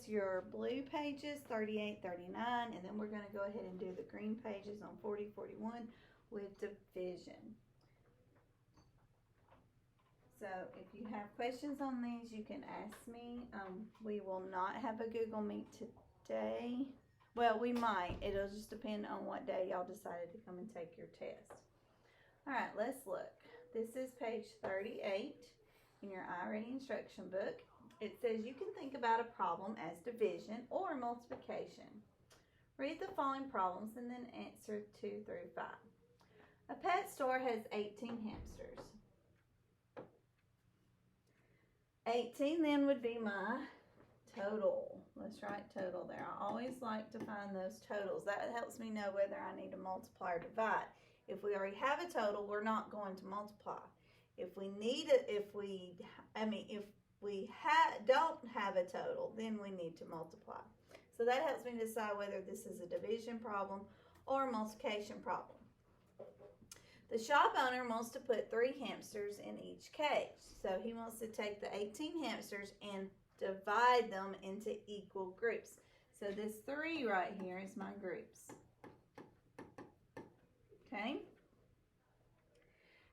is your blue pages, 38, 39, and then we're going to go ahead and do the green pages on 40, 41 with division. So if you have questions on these, you can ask me. We will not have a Google Meet today. Well, we might. It'll just depend on what day y'all decided to come and take your test. All right, let's look. This is page 38 in your iReady instruction book. It says you can think about a problem as division or multiplication. Read the following problems and then answer 2 through 5. A pet store has 18 hamsters. 18 then would be my total. Let's write total there. I always like to find those totals. That helps me know whether I need to multiply or divide. If we already have a total, we're not going to multiply. If we need it, if we don't have a total, then we need to multiply. So that helps me decide whether this is a division problem or a multiplication problem. The shop owner wants to put 3 hamsters in each cage. So he wants to take the 18 hamsters and divide them into equal groups. So this 3 right here is my groups. Okay?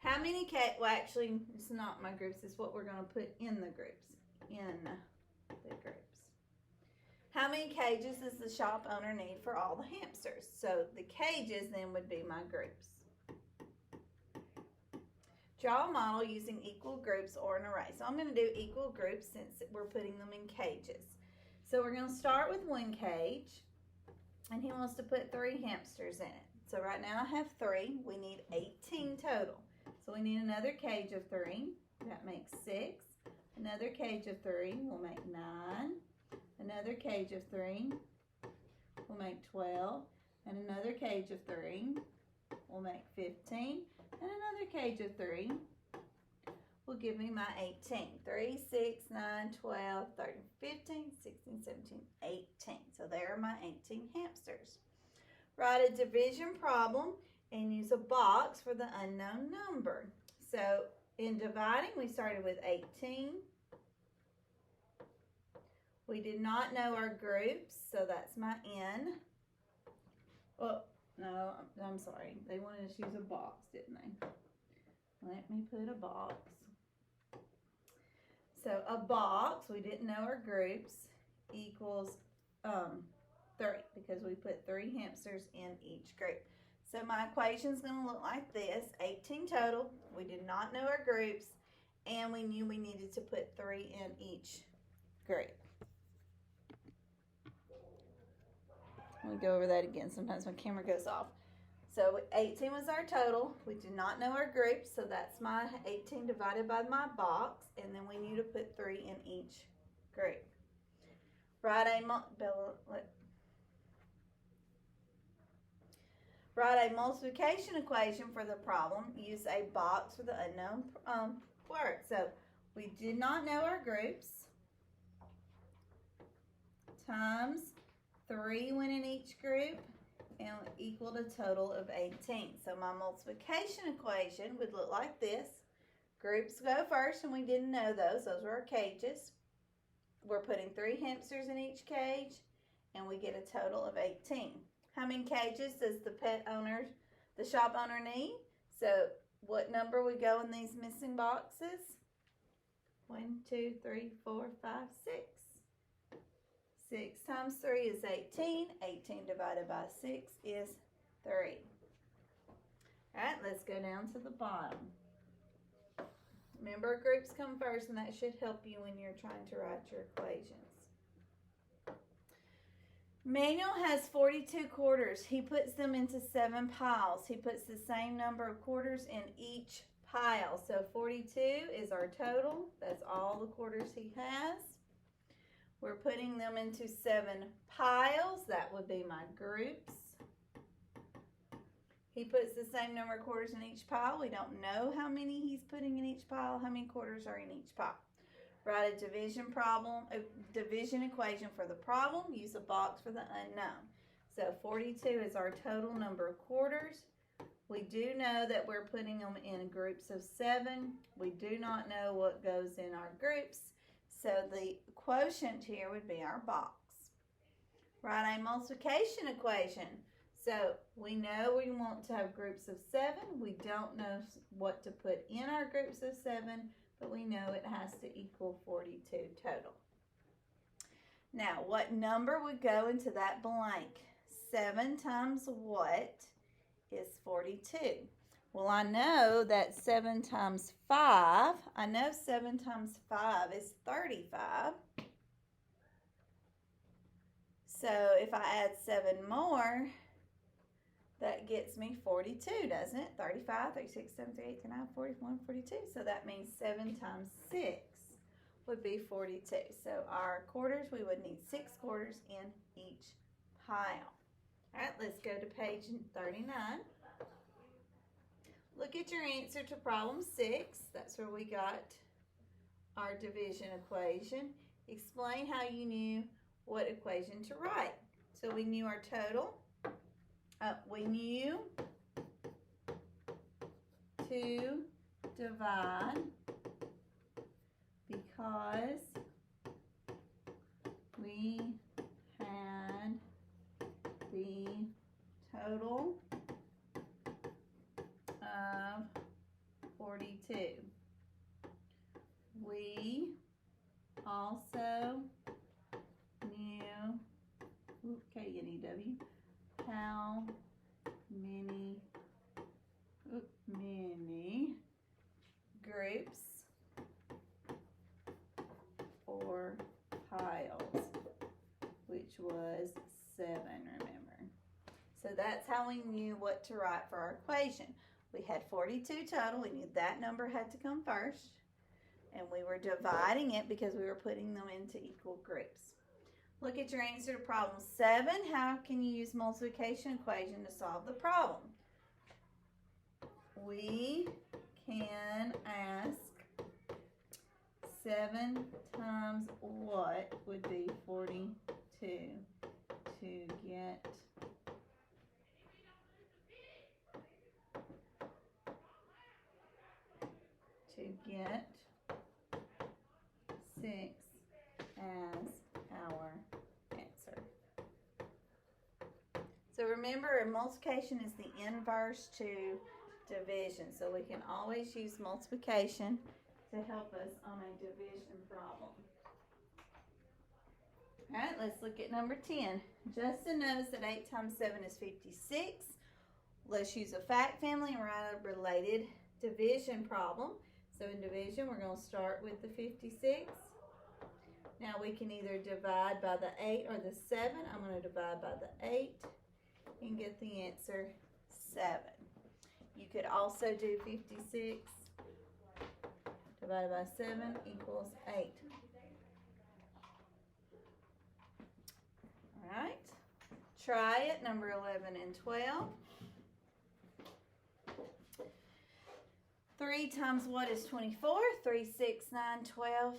How many well, actually, it's not my groups. It's what we're going to put in the groups. In the groups. How many cages does the shop owner need for all the hamsters? So the cages then would be my groups. Draw a model using equal groups or an array. So I'm going to do equal groups since we're putting them in cages. So we're going to start with 1 cage, and he wants to put 3 hamsters in it. So right now I have 3. We need 18 total. So we need another cage of 3. That makes 6. Another cage of 3 will make 9. Another cage of 3 will make 12. And another cage of 3 will make 15. And another cage of 3 will give me my 18. 3, 6, 9, 12, 13, 15, 16, 17, 18. So there are my 18 hamsters. Write a division problem and use a box for the unknown number. So in dividing, we started with 18. We did not know our groups, so that's my N. Well, no, I'm sorry. They wanted us to use a box, didn't they? Let me put a box. So a box, we didn't know our groups, equals 3 because we put 3 hamsters in each group. So my equation is going to look like this. 18 total. We did not know our groups, and we knew we needed to put 3 in each group. Let me go over that again. Sometimes my camera goes off. So 18 was our total. We did not know our groups, so that's my 18 divided by my box, and then we need to put 3 in each group. Write a multiplication equation for the problem. Use a box for the unknown word. So we did not know our groups. Times 3 went in each group and equaled a total of 18. So my multiplication equation would look like this. Groups go first, and we didn't know those. Those were our cages. We're putting 3 hamsters in each cage, and we get a total of 18. How many cages does the shop owner need? So what number would go in these missing boxes? 1, 2, 3, 4, 5, 6. 6 times 3 is 18. 18 divided by 6 is 3. All right, let's go down to the bottom. Remember, groups come first, and that should help you when you're trying to write your equations. Manuel has 42 quarters. He puts them into 7 piles. He puts the same number of quarters in each pile. So 42 is our total. That's all the quarters he has. We're putting them into 7 piles. That would be my groups. He puts the same number of quarters in each pile. We don't know how many he's putting in each pile, how many quarters are in each pile. Write a division equation for the problem. Use a box for the unknown. So 42 is our total number of quarters. We do know that we're putting them in groups of 7. We do not know what goes in our groups. So the quotient here would be our box. Write a multiplication equation. So we know we want to have groups of 7. We don't know what to put in our groups of 7, but we know it has to equal 42 total. Now, what number would go into that blank? 7 times what is 42? Well, I know that 7 times 5, I know 7 times 5 is 35. So if I add 7 more, that gets me 42, doesn't it? 35, 36, 7, 38, 39, 41, 42. So that means 7 times 6 would be 42. So our quarters, we would need 6 quarters in each pile. All right, let's go to page 39. Look at your answer to problem 6. That's where we got our division equation. Explain how you knew what equation to write. So we knew our total. We knew to divide because we had the total of 42. We also knew, K-N-E-W, how many groups or piles, which was 7, remember. So that's how we knew what to write for our equation. We had 42 total. We knew that number had to come first. And we were dividing it because we were putting them into equal groups. Look at your answer to problem 7. How can you use multiplication equation to solve the problem? We can ask 7 times what would be 42 to get 6 as our answer. So remember, multiplication is the inverse to division. So we can always use multiplication to help us on a division problem. All right, let's look at number 10. Justin knows that 8 times 7 is 56. Let's use a fact family and write a related division problem. So in division, we're going to start with the 56. Now we can either divide by the 8 or the 7. I'm going to divide by the 8 and get the answer 7. You could also do 56 divided by 7 equals 8. All right, try it, number 11 and 12. 3 times what is 24? 3, 6, 9, 12,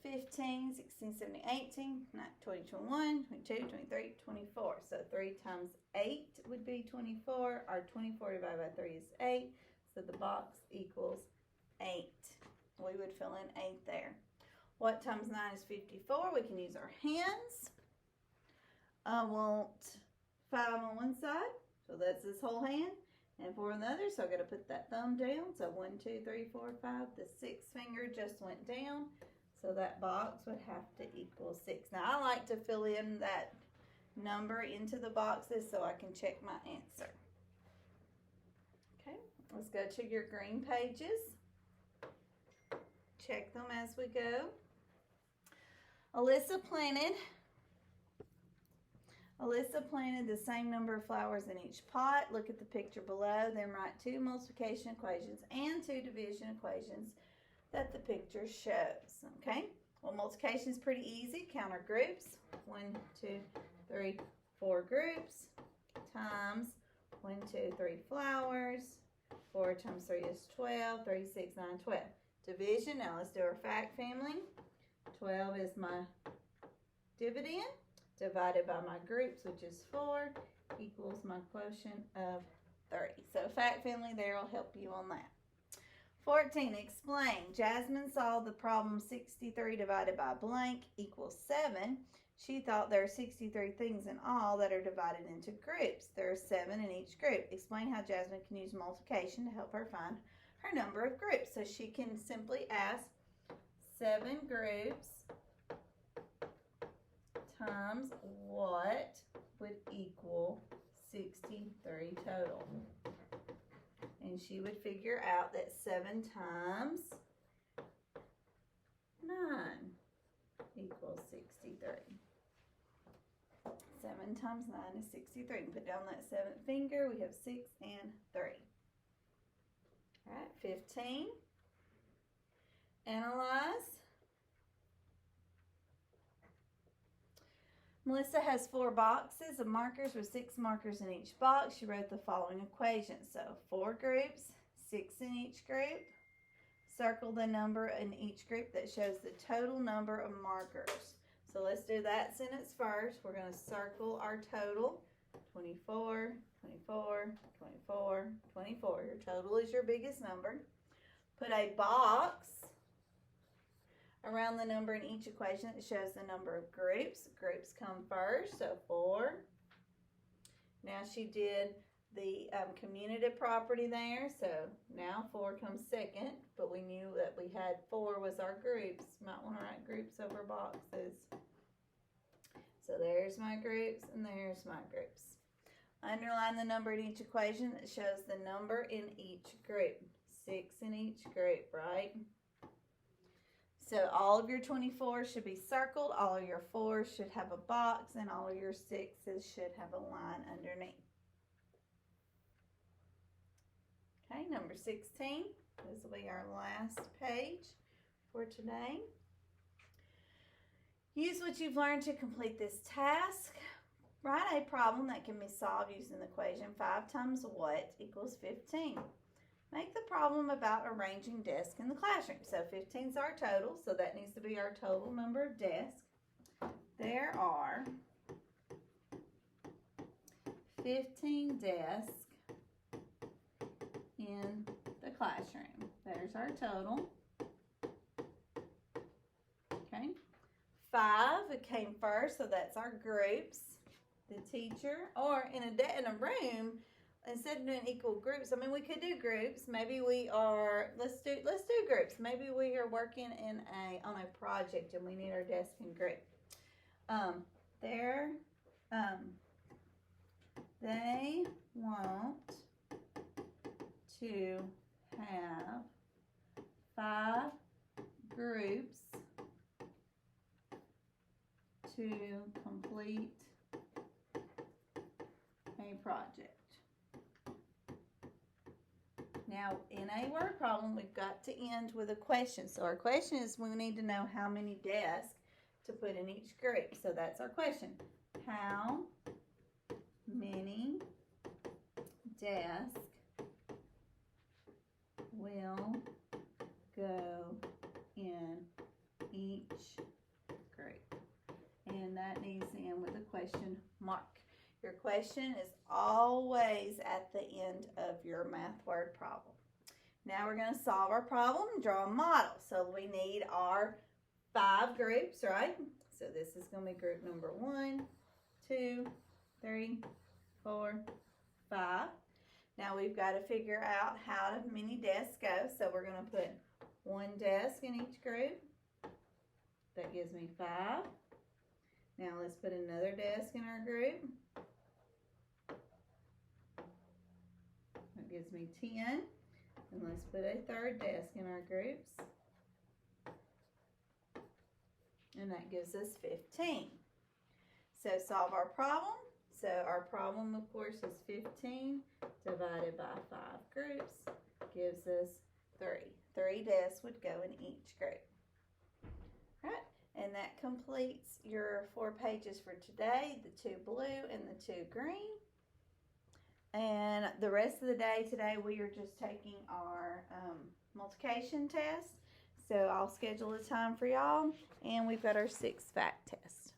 15, 16, 17, 18, 20, 21, 22, 23, 24. So 3 times 8 would be 24. Our 24 divided by 3 is 8. So the box equals 8. We would fill in 8 there. What times 9 is 54? We can use our hands. I want 5 on one side, so that's this whole hand, and 4 on the other, so I've got to put that thumb down. So 1, 2, 3, 4, 5. The 6th finger just went down, so that box would have to equal 6. Now I like to fill in that number into the boxes so I can check my answer. Okay, let's go to your green pages. Check them as we go. Alyssa planted the same number of flowers in each pot. Look at the picture below. Then write 2 multiplication equations and 2 division equations that the picture shows. Okay? Well, multiplication is pretty easy. Count our groups. 1, 2, 3, 4 groups times 1, 2, 3 flowers. 4 times 3 is 12. 3, 6, 9, 12. Division. Now let's do our fact family. 12 is my dividend, divided by my groups, which is 4, equals my quotient of 30. So fact family there will help you on that. 14, explain. Jasmine solved the problem 63 divided by blank equals 7. She thought there are 63 things in all that are divided into groups. There are 7 in each group. Explain how Jasmine can use multiplication to help her find her number of groups. So she can simply ask 7 groups times what would equal 63 total. And she would figure out that 7 times 9 equals 63. 7 times 9 is 63. Put down that 7th finger. We have 6 and 3. All right, 15. Analyze. Melissa has 4 boxes of markers with 6 markers in each box. She wrote the following equation. So 4 groups, 6 in each group. Circle the number in each group that shows the total number of markers. So let's do that sentence first. We're going to circle our total. 24, 24, 24, 24. Your total is your biggest number. Put a box around the number in each equation that shows the number of groups. Groups come first, so 4. Now she did the commutative property there, so now 4 comes second, but we knew that we had 4 was our groups. Might want to write groups over boxes. So there's my groups and there's my groups. Underline the number in each equation that shows the number in each group. 6 in each group, right? So all of your 24s should be circled, all of your 4s should have a box, and all of your 6s should have a line underneath. Okay, number 16. This will be our last page for today. Use what you've learned to complete this task. Write a problem that can be solved using the equation 5 times what equals 15. Make the problem about arranging desks in the classroom. So 15 is our total, so that needs to be our total number of desks. There are 15 desks in the classroom. There's our total. Okay. 5, it came first, so that's our groups. The teacher, or in a room, instead of doing equal groups, I mean, we could do groups. Maybe we are, let's do groups. Maybe we are working on a project and we need our desk in group. They want to have 5 groups to complete a project. Now, in a word problem, we've got to end with a question. So our question is, we need to know how many desks to put in each group. So that's our question. How many desks will go in each group? And that needs to end with a question mark. Your question is always at the end of your math word problem. Now we're going to solve our problem and draw a model. So we need our 5 groups, right? So this is going to be group number 1, 2, 3, 4, 5. Now we've got to figure out how many desks go. So we're going to put 1 desk in each group. That gives me 5. Now let's put another desk in our group. That gives me 10. And let's put a 3rd desk in our groups. And that gives us 15. So solve our problem. So our problem, of course, is 15 divided by 5 groups gives us 3. 3 desks would go in each group. Right? And that completes your 4 pages for today, the 2 blue and the 2 green. And the rest of the day today, we are just taking our multiplication test. So I'll schedule a time for y'all. And we've got our 6 fact test.